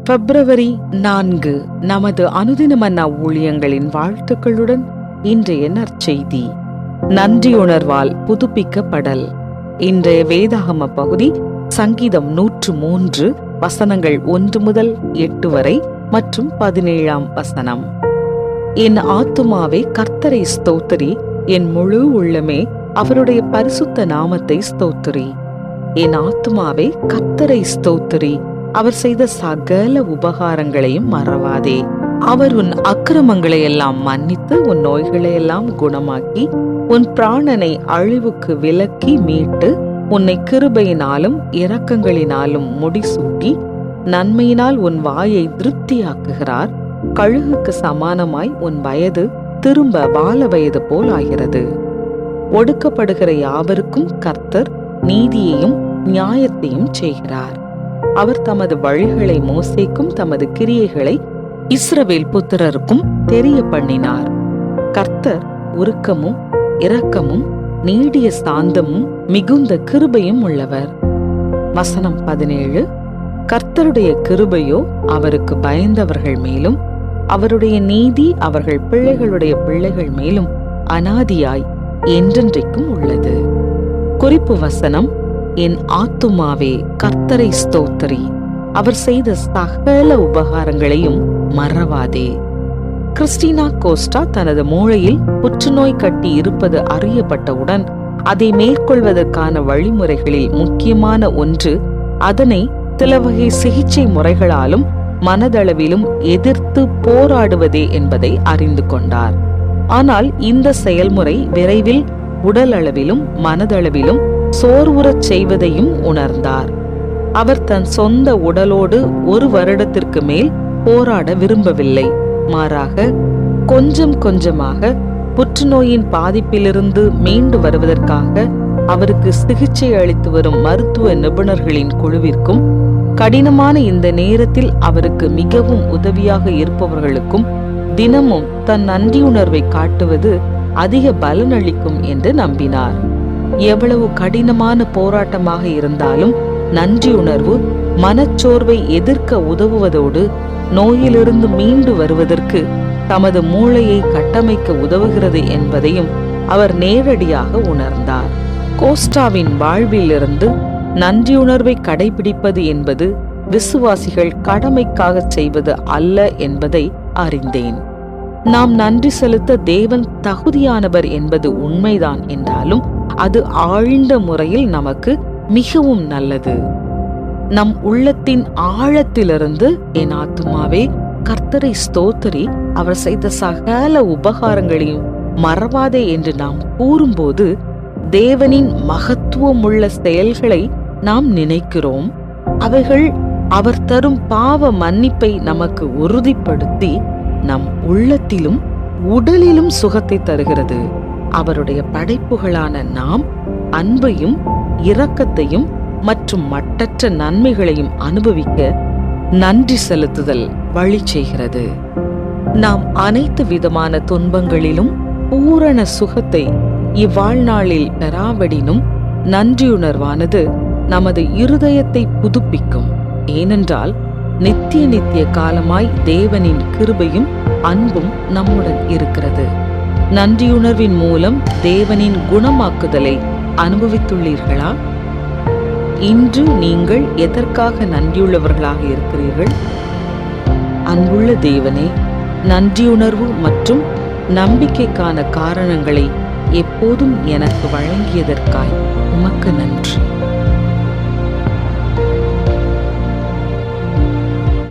பிப்ரவரி 4 நமது அனுதின மன்னா ஊழியங்களின் வாழ்த்துக்களுடன் இன்றைய நற்செய்தி. நன்றியுணர்வால் புதுப்பிக்கப்படல். இன்றைய வேதாகம பகுதி சங்கீதம் 103 வசனங்கள் 1 முதல் 8 வரை மற்றும் 17ஆம் வசனம். என் ஆத்துமாவே கர்த்தரை ஸ்தோத்திரி, என் முழு உள்ளமே அவருடைய பரிசுத்த நாமத்தை ஸ்தோத்திரி. என் ஆத்துமாவே கர்த்தரை ஸ்தோத்திரி, அவர் செய்த சகல உபகாரங்களையும் மறவாதே. அவர் உன் அக்கிரமங்களை எல்லாம் மன்னித்து உன் நோய்களை எல்லாம் குணமாக்கி உன் பிராணனை அழிவுக்கு விலக்கி மீட்டு உன்னை கிருபையினாலும் இரக்கங்களினாலும் முடிசூட்டி நன்மையினால் உன் வாயை திருப்தியாக்குகிறார். கழுகுக்கு சமானமாய் உன் வயது திரும்ப வால வயது போல் ஆகிறது. ஒடுக்கப்படுகிற யாவருக்கும் கர்த்தர் நீதியையும் நியாயத்தையும் செய்கிறார். அவர் தமது வழிகளை மோசேக்கும் தமது கிரியைகளை இஸ்ரவேல் புத்திரருக்கும் தெரிய பண்ணினார். கர்த்தர் உருக்கமும் இரக்கமும் நீடிய சாந்தமும் மிகுந்த கிருபையும் உள்ளவர். வசனம் 17. கர்த்தருடைய கிருபையோ அவருக்கு பயந்தவர்கள் மேலும் அவருடைய நீதி அவர்கள் பிள்ளைகளுடைய பிள்ளைகள் மேலும் அனாதியாய் என்றென்றைக்கும் உள்ளது. குறிப்பு வசனம்: என் ஆத்துமாவே கர்த்தரை ஸ்தோத்திரி, அவர் செய்த சகல உபகாரங்களையும் மறவாதே. கிறிஸ்டினா கோஸ்டா தனது மூளையில் புற்றுநோய் கட்டி இருப்பது அறியப்பட்டவுடன் அதை மேற்கொள்வதற்கான வழிமுறைகளில் முக்கியமான ஒன்று அதனை சில வகை சிகிச்சை முறைகளாலும் மனதளவிலும் எதிர்த்து போராடுவதே என்பதை அறிந்து கொண்டார். ஆனால் இந்த செயல்முறை விரைவில் உடல் அளவிலும் மனதளவிலும் சோர்வுறச் செய்வதையும் உணர்ந்தார். அவர் தன் சொந்த உடலோடு 1 வருடத்திற்கு மேல் போராட விரும்பவில்லை. மாறாக கொஞ்சம் கொஞ்சமாக புற்றுநோயின் பாதிப்பிலிருந்து மீண்டு வருவதற்காக அவருக்கு சிகிச்சை அளித்து வரும் மருத்துவ நிபுணர்களின் குழுவிற்கும் கடினமான இந்த நேரத்தில் அவருக்கு மிகவும் உதவியாக இருப்பவர்களுக்கும் தினமும் தன் நன்றியுணர்வை காட்டுவது அதிக பலனளிக்கும் என்று நம்பினார். எவ்வளவு கடினமான போராட்டமாக இருந்தாலும் நன்றியுணர்வு மனச்சோர்வை எதிர்க்க உதவுவதோடு நோயிலிருந்து மீண்டு வருவதற்கு தமது மூளையை கட்டமைக்க உதவுகிறது என்பதையும் அவர் நேரடியாக உணர்ந்தார். கோஸ்டாவின் வாழ்விலிருந்து நன்றியுணர்வை கடைபிடிப்பது என்பது விசுவாசிகள் கடமைக்காக செய்வது அல்ல என்பதை அறிந்தேன். நாம் நன்றி செலுத்த தேவன் தகுதியானவர் என்பது உண்மைதான் என்றாலும் அது ஆழ்ந்த முறையில் நமக்கு மிகவும் நல்லது. நம் உள்ளத்தின் ஆழத்திலிருந்து என் ஆத்துமாவே கர்த்தரை ஸ்தோத்திரி, அவர் செய்த சகல உபகாரங்களையும் மறவாதே என்று நாம் கூறும்போது தேவனின் மகத்துவமுள்ள செயல்களை நாம் நினைக்கிறோம். அவைகள் அவர் தரும் பாவ மன்னிப்பை நமக்கு உறுதிப்படுத்தி நம் உள்ளத்திலும் உடலிலும் சுகத்தை தருகிறது. அவருடைய படைப்புகளான நாம் அன்பையும் இரக்கத்தையும் மற்றும் மட்டற்ற நன்மைகளையும் அனுபவிக்க நன்றி செலுத்துதல் வழி செய்கிறது. நாம் அனைத்து விதமான துன்பங்களிலும் பூரண சுகத்தை இவ்வாழ்நாளில் பெறாவிடினும் நன்றியுணர்வானது நமது இருதயத்தை புதுப்பிக்கும். ஏனென்றால் நித்திய காலமாய் தேவனின் கிருபையும் அன்பும் நம்முடன் இருக்கிறது. நன்றியுணர்வின் மூலம் தேவனின் குணமாக்குதலை அனுபவித்துள்ளீர்களா? இன்று நீங்கள் எதற்காக நன்றியுள்ளவர்களாக இருக்கிறீர்கள்? அன்புள்ள தேவனே, நன்றியுணர்வு மற்றும் நம்பிக்கைக்கான காரணங்களை எப்போதும் எனக்கு வழங்கியதற்காய் உமக்கு நன்றி.